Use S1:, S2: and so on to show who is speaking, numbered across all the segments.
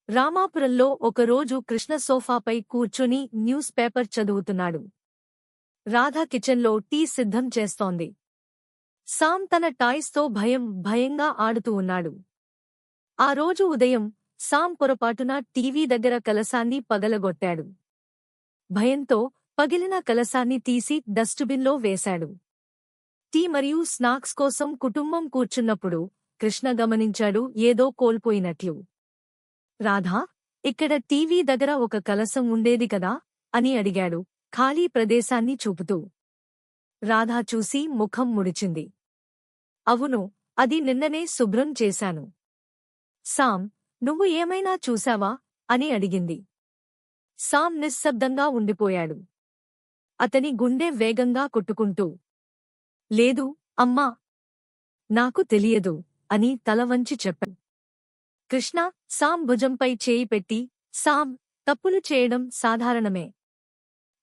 S1: రామాపురంలో ఒకరోజు కృష్ణ సోఫాపై కూర్చుని news paper చదువుతున్నాడు. రాధ కిచెన్లో టీ సిద్ధం చేస్తోంది. సామ్ తన టాయ్స్తో భయంగా ఆడుతూ ఉన్నాడు. ఆ రోజు ఉదయం సామ్ పొరపాటున టీవీ దగ్గర కలశాన్ని పగలగొట్టాడు. భయంతో పగిలిన కలశాన్ని తీసి డస్టుబిన్లో వేశాడు. టీ మరియు స్నాక్స్ కోసం కుటుంబం కూర్చున్నప్పుడు కృష్ణ గమనించాడు ఏదో కోల్పోయినట్లు. రాధా, ఇక్కడ టీవీ దగ్గర ఒక కలశం ఉండేది కదా అని అడిగాడు ఖాళీ ప్రదేశాన్ని చూపుతూ. రాధా చూసి ముఖం ముడిచింది. అవును, అది నిన్ననే శుభ్రం చేశాను. సామ్, నువ్వు ఏమైనా చూశావా అని అడిగింది. సామ్ నిశ్శబ్దంగా ఉండిపోయాడు. అతని గుండె వేగంగా కొట్టుకుంటూ, లేదు అమ్మా, నాకు తెలియదు అని తలవంచి చెప్పాడు. కృష్ణ సామ్ భుజంపై చేయి పెట్టి, సామ్, తప్పులు చేయడం సాధారణమే.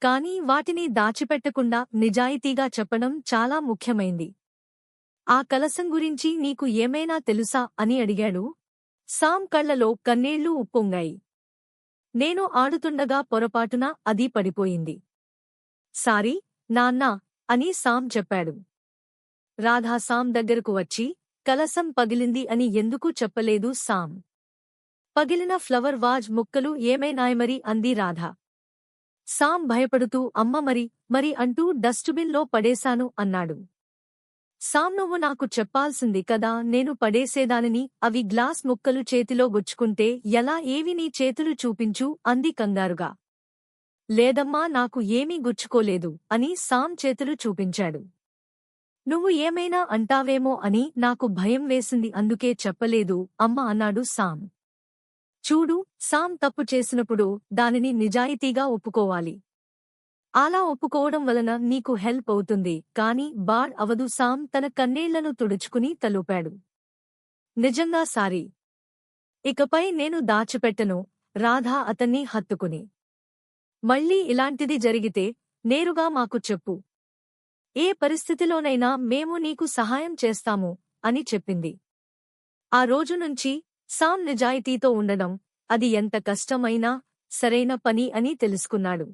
S1: కానీ వాటిని దాచిపెట్టకుండా నిజాయితీగా చెప్పడం చాలా ముఖ్యమైంది. ఆ కలశం గురించి నీకు ఏమైనా తెలుసా అని అడిగాడు. సామ్ కళ్లలో కన్నీళ్లు ఉప్పొంగాయి. నేను ఆడుతుండగా పొరపాటున అది పడిపోయింది. సారీ నాన్నా అని సామ్ చెప్పాడు. రాధా సామ్ దగ్గరకు వచ్చి, కలశం పగిలింది అని ఎందుకు చెప్పలేదు సామ్? పగిలిన ఫ్లవర్ వాజ్ ముక్కలు ఏమైనాయమరి అంది రాధ. సామ్ భయపడుతూ అమ్మ మరి అంటూ డస్టుబిన్లో పడేశాను అన్నాడు. సామ్, నువ్వు నాకు చెప్పాల్సింది కదా, నేను పడేసేదానిని. అవి గ్లాస్ ముక్కలు చేతిలో గుచ్చుకుంటే ఎలా? ఏవి నీ చేతులు చూపించు అంది కంగారుగా. లేదమ్మా, నాకు ఏమీ గుచ్చుకోలేదు అని సామ్ చేతులు చూపించాడు. నువ్వు ఏమైనా అంటావేమో అని నాకు భయం వేసింది, అందుకే చెప్పలేదు అమ్మ అన్నాడు సామ్. చూడు, సామ్ తప్పు చేసినప్పుడు దానిని నిజాయితీగా ఒప్పుకోవాలి. అలా ఒప్పుకోవడం వలన నీకు హెల్ప్ అవుతుంది, కానీ బాడ్ అవదు. సామ్ తన కన్నీళ్లను తుడుచుకుని తలూపాడు. నిజంగా సారీ. ఇకపై నేను దాచిపెట్టను. రాధా అతన్ని హత్తుకుని, మళ్ళీ ఇలాంటిది జరిగితే నేరుగా మాకు చెప్పు. ఏ పరిస్థితిలోనైనా మేము నీకు సహాయం చేస్తాము అని చెప్పింది. ఆ రోజునుంచి సామ్ నిజాయితీతో ఉండడం, అది ఎంత కష్టమైనా సరైన పని అని తెలుసుకున్నాడు.